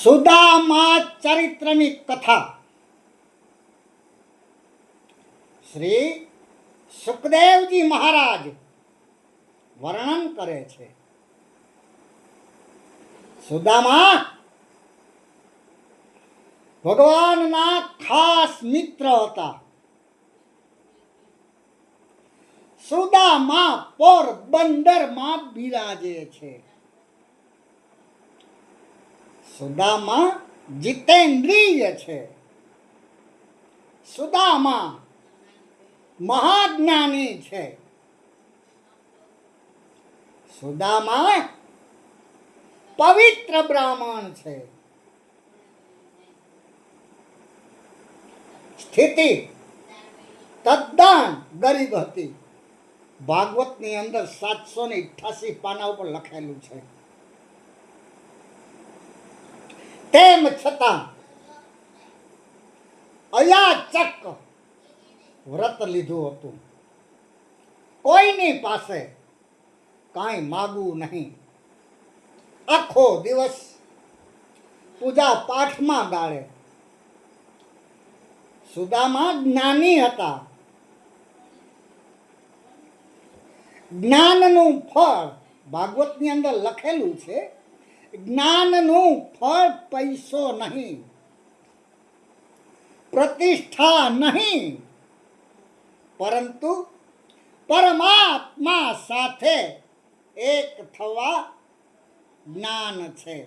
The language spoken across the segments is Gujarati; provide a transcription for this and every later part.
સુદામા ચરિત્રની કથા શ્રી સુખદેવજી મહારાજ વર્ણન કરે છે. સુદામા ભગવાનના ખાસ મિત્ર હતા. સુદામા પોરબંદરમાં બિરાજે છે. સુદામા જીતેન્દ્રિય છે. સુદામા મહાજ્ઞાની છે. સુદામા પવિત્ર બ્રાહ્મણ છે. સ્થિતિ તદ્દન ગરીબ હતી. ભાગવતની અંદર 788 પાના ઉપર લખેલું છે. તેમ છતાં અયાચક વ્રત લીધું હતું. કોઈની પાસે કાંઈ માગવું નહીં. આખો દિવસ પૂજા પાઠમાં ગાળે. સુદામા જ્ઞાની હતા. જ્ઞાનનું ફળ ભાગવતની અંદર લખેલું છે. જ્ઞાનનું ફળ પૈસો નહીં, પ્રતિષ્ઠા નહીં, પરંતુ પરમાત્મા સાથે એક થવા જ્ઞાન છે.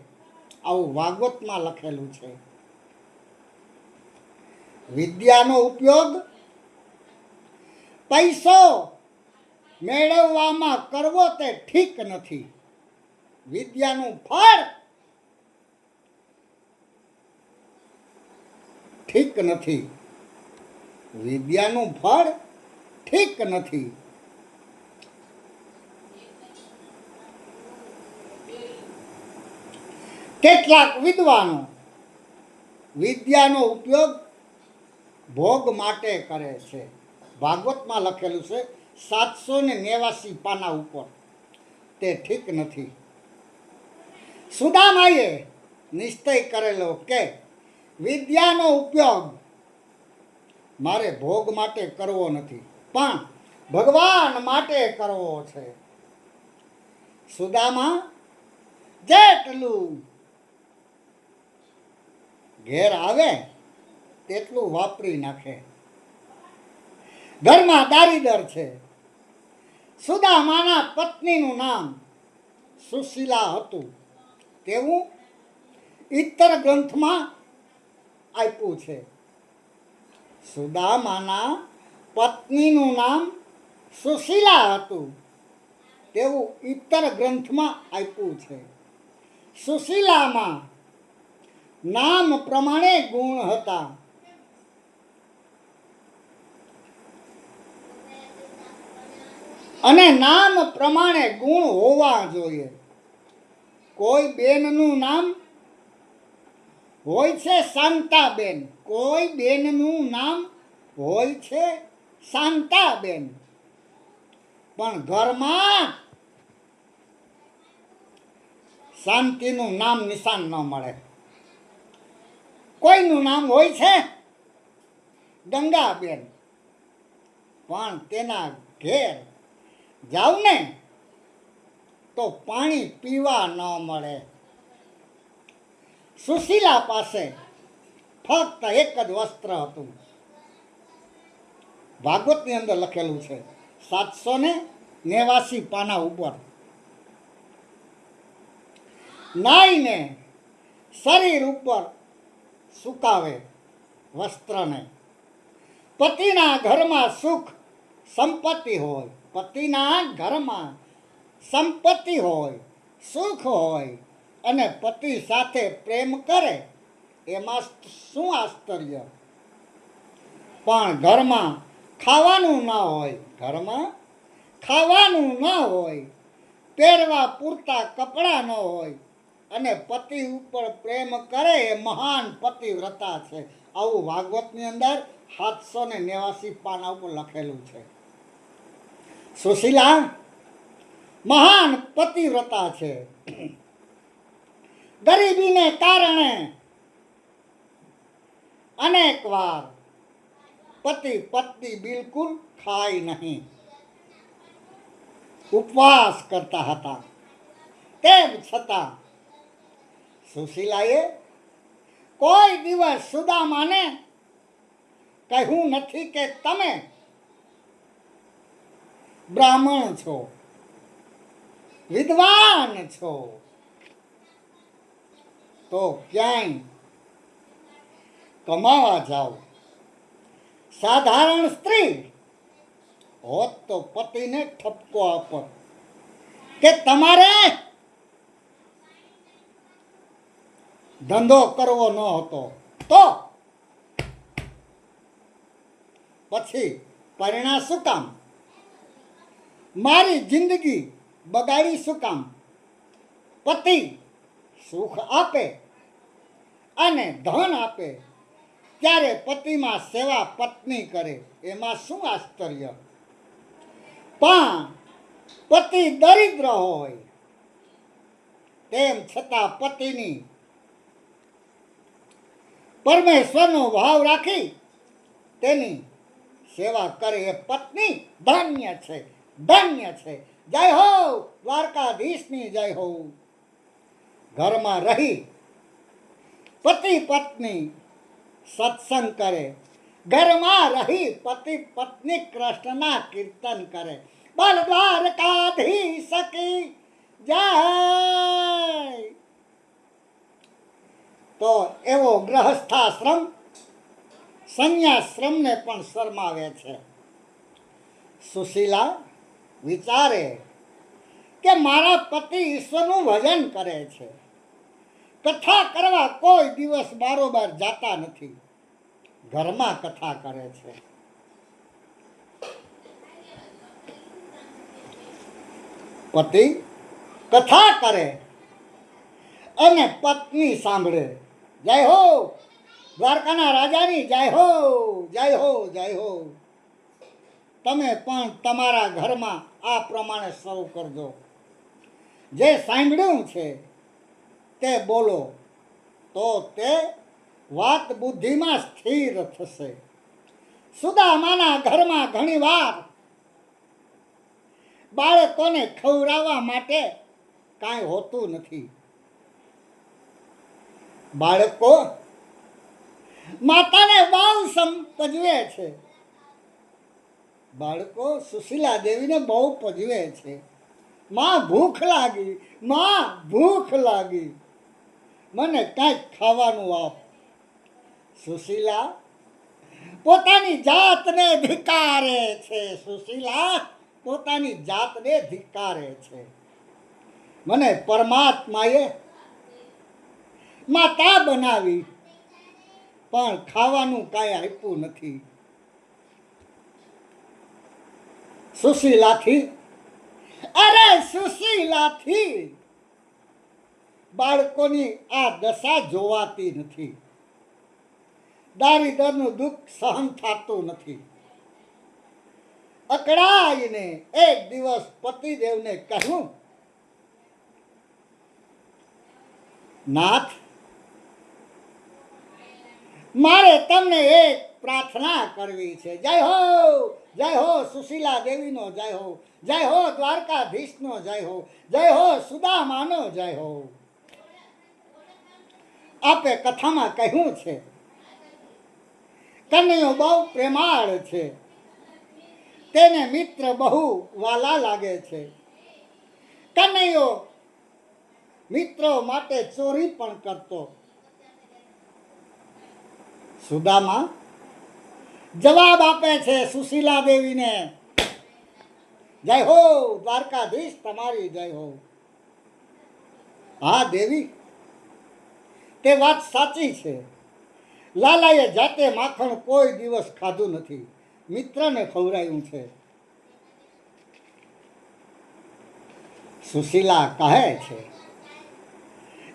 આવું ભાગવતમાં લખેલું છે. વિદ્યાનો ઉપયોગ પૈસો મેળવવામાં કરવો તે ઠીક નથી. વિદ્યાનું ફળ ઠીક નથી. વિદ્યાનું ફળ ઠીક નથી. કેટલાક વિદ્વાનો વિદ્યાનો ઉપયોગ ભોગ માટે કરે છે. ભાગવતમાં લખેલું છે 789 પાના ઉપર. તે ઠીક નથી. સુદામાએ નિશ્ચય કરેલો કે વિદ્યાનો ઉપયોગ મારે ભોગ માટે કરવો નથી, પણ ભગવાન માટે કરવો છે. સુદામા જેટલું ઘેર આવે તેટલું વાપરી નાખે. ઘરમાં દારીદર છે. સુદામાના પત્નીનું નામ સુશીલા હતું. તેવું ઇતર ગ્રંથમાં આપ્યું છે. સુદામાના પત્નીનું નામ સુશીલા હતું. તેવું ઇતર ગ્રંથમાં આપ્યું છે. સુશીલામાં નામ પ્રમાણે ગુણ હતા. અને નામ પ્રમાણે ગુણ હોવા જોઈએ. કોઈ બેનનું નામ હોય છે શાંતાબેન, કોઈ બેનનું નામ હોય છે શાંતાબેન, પણ ઘરમાં શાંતિનું નામ નિશાન ન મળે. કોઈનું નામ હોય છે ગંગાબેન, પણ તેના ઘેર જાવ ને તો પાણી પીવા ન મળે. સુશીલા પાસે ફક્ત એક જ વસ્ત્ર હતું. ભાગવતની અંદર લખેલું છે 789 પાના ઉપર. નાઈને શરીર ઉપર સુકાવે વસ્ત્રને. પતિના ઘરમાં સુખ સંપત્તિ હોય, પતિના ઘરમાં સંપત્તિ હોય, સુખ હોય, અને પતિ સાથે પ્રેમ કરે, એમાં શું આશ્ચર્ય. પણ ઘરમાં ખાવાનું ન હોય, ઘરમાં ખાવાનું ન હોય, પહેરવા પૂરતા કપડાં ન હોય, અને પતિ ઉપર પ્રેમ કરે એ મહાન પતિવ્રતા છે. આવું ભાગવતની અંદર 789 પાના ઉપર લખેલું છે. સુશીલા મહાન પતિવ્રતા છે. ગરીબીને કારણે અનેક વાર પતિ પત્ની બિલકુલ ખાય નહીં, ઉપવાસ કરતા હતા. તેમ છતાં સુશીલાએ કોઈ દિવસ સુદામાને કહ્યું નથી કે તમે બ્રાહ્મણ છો, વિદ્વાન છો, તો ક્યાંય કમાવા જાઓ. સાધારણ સ્ત્રી હોત તો પતિને ઠપકો આપો કે તમારે ધંધો કરવો ન હતો તો પછી પરિણા શું કામ? મારી જિંદગી બગાડી શું કામ? પતિ સુખ આપે અને ધન આપે ત્યારે પતિમાં સેવા પત્ની કરે, એમાં શું આશ્ચર્ય? પણ પતિ દરિદ્ર હોય તેમ છતાં પતિની પરમેશ્વરનો ભાવ રાખી તેની સેવા કરે એ પત્ની ધન્ય છે, ધન્ય છે. જય હો દ્વારકાધીશની જય હો. ઘરમાં રહી પતિ પત્ની સત્સંગ કરે, ઘરમાં રહી પતિ પત્ની કૃષ્ણના કીર્તન કરે. બોલ દ્વારકાધીશ કી જય. તો એવો ગ્રહસ્થાશ્રમ સંન્યાશ્રમને પણ શરમાવે છે. સુશીલા વિચારે કે મારા પતિ ઈશ્વરનું ભજન કરે છે, કથા કરવા કોઈ દિવસ બારોબાર જાતા નથી, ઘરમાં કથા કરે છે. પતિ કથા કરે અને પત્ની સાંભળે. જય હો દ્વારકાના રાજાની જય હો, જય હો, જય હો. તમે પણ તમારા ઘરમાં આ પ્રમાણે શરૂ કરજો. જે સાંભળ્યું છે તે બોલો, તો તે વાત બુદ્ધિમાં સ્થિર થશે. સુદામાના ઘરમાં ઘણીવાર બાળકોને ખવડાવવા માટે કાંઈ હોતું નથી. બાળકો માતાને બહુ પજવે છે. બાળકો સુશીલા દેવીને બહુ પજવે છે. માં ભૂખ લાગી, માં ભૂખ લાગી, મને કાંઈક ખાવાનું આપ. સુશીલા પોતાની જાતને ધિક્કારે છે. સુશીલા પોતાની જાતને ધિક્કારે છે. મને પરમાત્માએ માતા બનાવી પણ ખાવાનું કાંઈ આપ્યું નથી. સુશીલાથી અરે સુશીલાથી બાળકોની આ દશા જોવાતી નથી. દારિદ્રનું દુઃખ સહન થતું નથી. અકળાઈને એક દિવસ પતિદેવને કહ્યું, નાથ, મારે તમને એક પ્રાર્થના કરવી છે. જય હો, જય હો સુશીલા દેવીનો જય હો, જય હો દ્વારકાધીશનો જય હો, જય હો સુદામાનો જય હો. આપે કથામાં કહ્યું છે કન્યો બહુ પ્રેમાળ છે, તેને મિત્ર બહુ વાલા લાગે છે. કનૈયો મિત્રો માટે ચોરી પણ કરતો. સુદામા જવાબ આપે છે સુશીલા દેવીને, જય હો દ્વારકાધીશ તમારી જય હો. હા દેવી, તે વાત સાચી છે. લાલાએ જાતે માખણ કોઈ દિવસ ખાધું નથી, મિત્રને ખવડાવ્યું છે. સુશીલા કહે છે,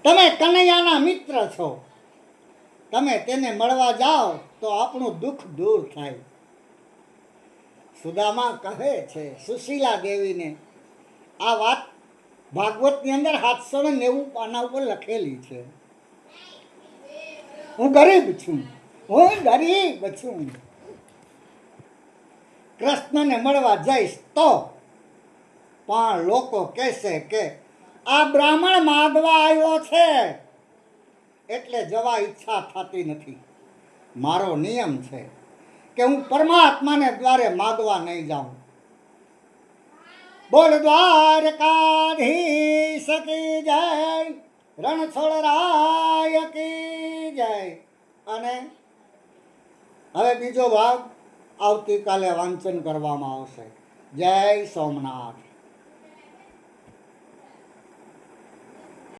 તમે કનૈયાના મિત્ર છો, તમે તેને મળવા જાઓ તો આપણું દુઃખ દૂર થાય. સુદામા કહે છે સુશીલા દેવીને, આ વાત ભાગવતની અંદર 790 પાના ઉપર લખેલી છે. હું ગરીબ છું, હું ગરીબ છું. કૃષ્ણને મળવા જઈશ તો પણ લોકો કહેશે કે આ બ્રાહ્મણ માગવા આવ્યો છે એટલે જવા ઈચ્છા થતી નથી. મારો નિયમ છે કે હું પરમાત્માને દ્વારે માગવા નહીં જાઉં. બોલ દ્વારકાધીશ કી જય, રણછોડરાય કી જય. અને હવે બીજો ભાગ આવતીકાલે વાંચન કરવામાં આવશે. જય સોમનાથ.